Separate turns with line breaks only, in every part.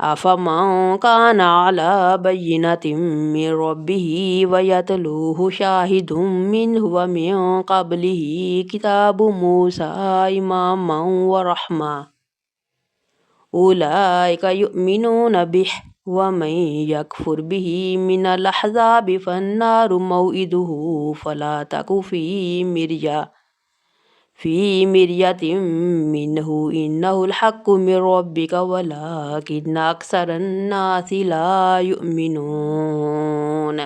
أفمن كان على بينة من ربه ويتلوه شاهد منه ومن قبله كتاب موسى إماما ورحمة أولئك يؤمنون به ومن يكفر به من الأحزاب فالنار موئده فلا تك في مرية منه إنه الحق من ربك ولكن أكثر الناس لا يؤمنون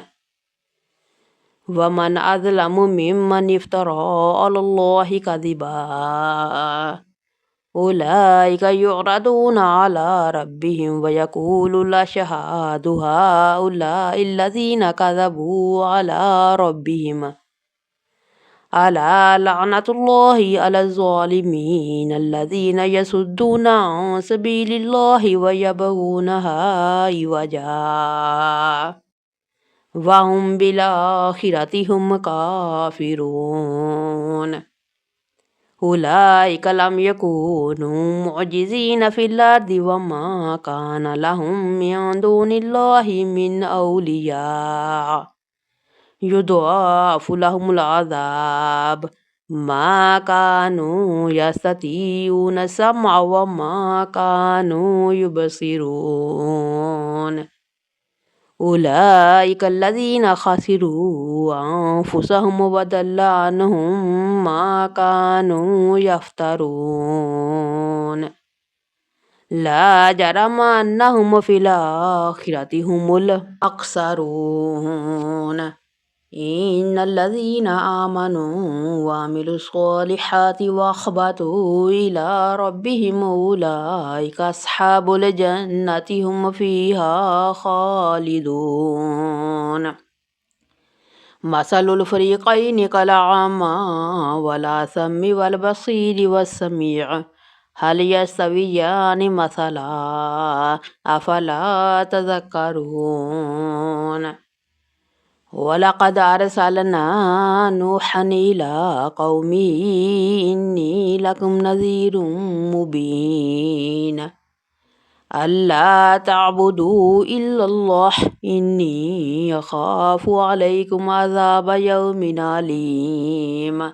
ومن أظلم ممن افترى على الله كذبا أولئك يعرضون على ربهم ويقول الأشهاد هؤلاء الذين كذبوا على ربهم ألا لعنة الله على الظالمين الذين يصدون عن سبيل الله ويبغونها عوجا وهم بالآخرة هم كافرون أولئك لم يكونوا معجزين في الأرض وما كان لهم من دون الله من أولياء يضاعف لهم العذاب ما كانوا يستطيعون السمع وما كانوا يبصرون أولئك الذين خسروا أنفسهم وضل عنهم ما كانوا يفترون لا جرم أنهم في الآخرة هم الأخسرون إن الذين آمنوا وعملوا الصالحات وأخبتوا إلى ربهم أولئك أصحاب الجنة هم فيها خالدون مثل الفريقين كالأعمى والأصم والبصير والسميع هل يستويان مثلا أفلا تذكرون ولقد أرسلنا نوحا إلى قومه إني لكم نذير مبين ألا تعبدوا إلا الله إني أخاف عليكم عذاب يوم أليم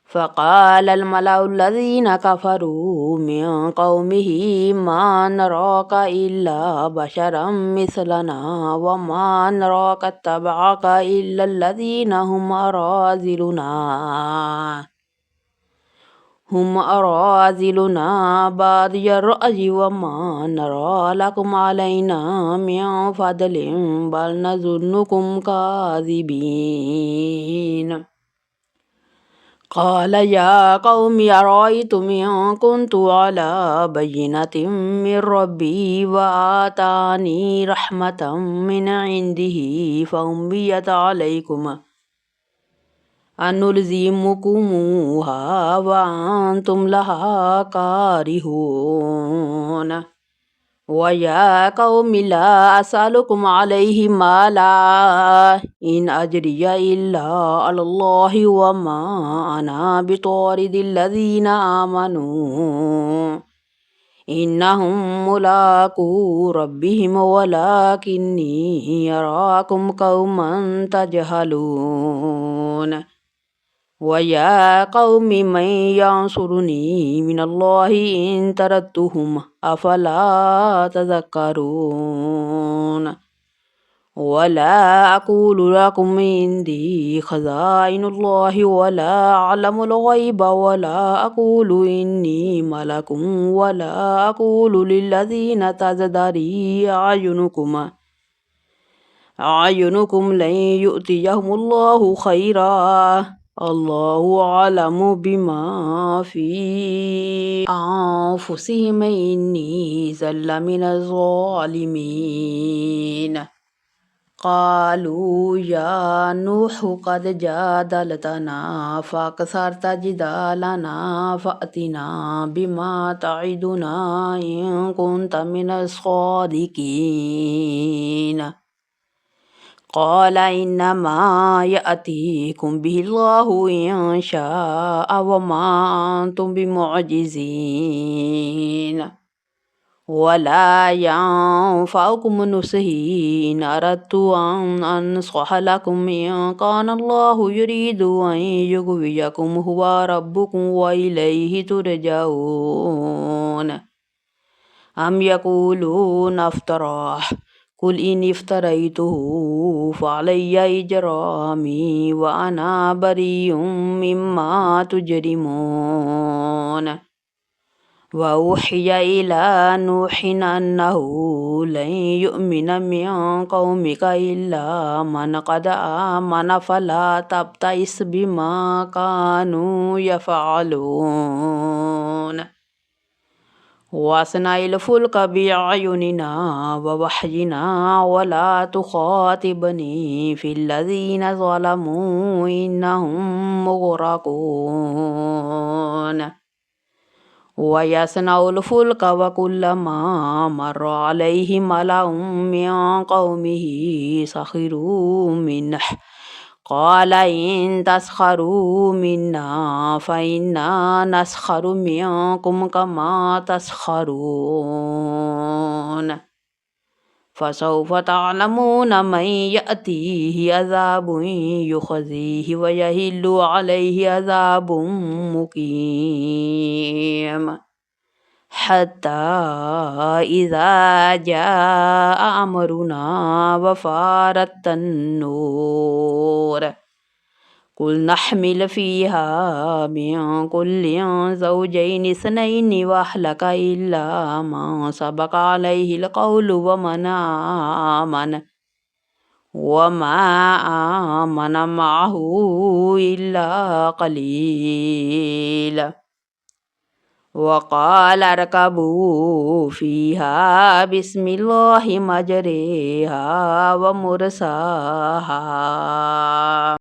فقال الملأ الذين كفروا من قومه ما نراك إلا بشرا مثلنا وما نراك اتبعك إلا الذين هم أراذلنا بادي الرأي وما نرى لكم علينا من فضل بل نظنكم كاذبين قال يا قوم أرأيتم إن كنت على بينة من ربي وآتاني رحمة من عنده فأميت عليكم أنلزمكموها وأنتم لها كارهون ويا قوم لا أسألكم عليه مالا إن أجري إلا على الله وما أنا بطارد الذين آمنوا إنهم ملاقو ربهم ولكني أراكم قوما تجهلون ويا قوم من ينصرني من الله إن تردتهم أفلا تذكرون ولا أقول لكم عندي خزائن الله ولا أعلم الغيب ولا أقول إني ملك ولا أقول للذين تزدري أعينكم لن يؤتيهم الله خيرا الله أعلم بما في أنفسهم إني إذا من الظالمين قالوا يا نوح قد جادلتنا فأكثرت جدالنا فأتنا بما تعدنا إن كنت من الصادقين قال إنما يأتيكم به الله إن شاء وما أنتم بمعجزين ولا ينفعكم نصحي إن أردت أن أنصح لكم إن كان الله يريد أن يغويكم هو ربكم وإليه ترجعون أم يقولون افتراه قل إن افتريته فعلي إجرامي وأنا بريء مما تجرمون وأوحي إلى نوح أنه لن يؤمن من قومك إلا من قد آمن فلا تبتئس بما كانوا يفعلون واصنع الفلك بأعيننا ووحينا ولا تخاطبني في الذين ظلموا إنهم مغرقون ويصنع الفلك وكلما مر عليه ملأ من قومه سخروا منه قال إن تسخروا منا فإنا نسخر منكم كما تسخرون فسوف تعلمون من يأتيه عذاب يخزيه ويحل عليه عذاب مقيم حتى إذا جاء أمرنا وفارت النور قل نحمل فيها من كل زوجين اثنين وأهلك إلا من سبق عليه القول وما آمن معه إلا قليل وقال اركبوا فيها بسم الله مجريها ومرساها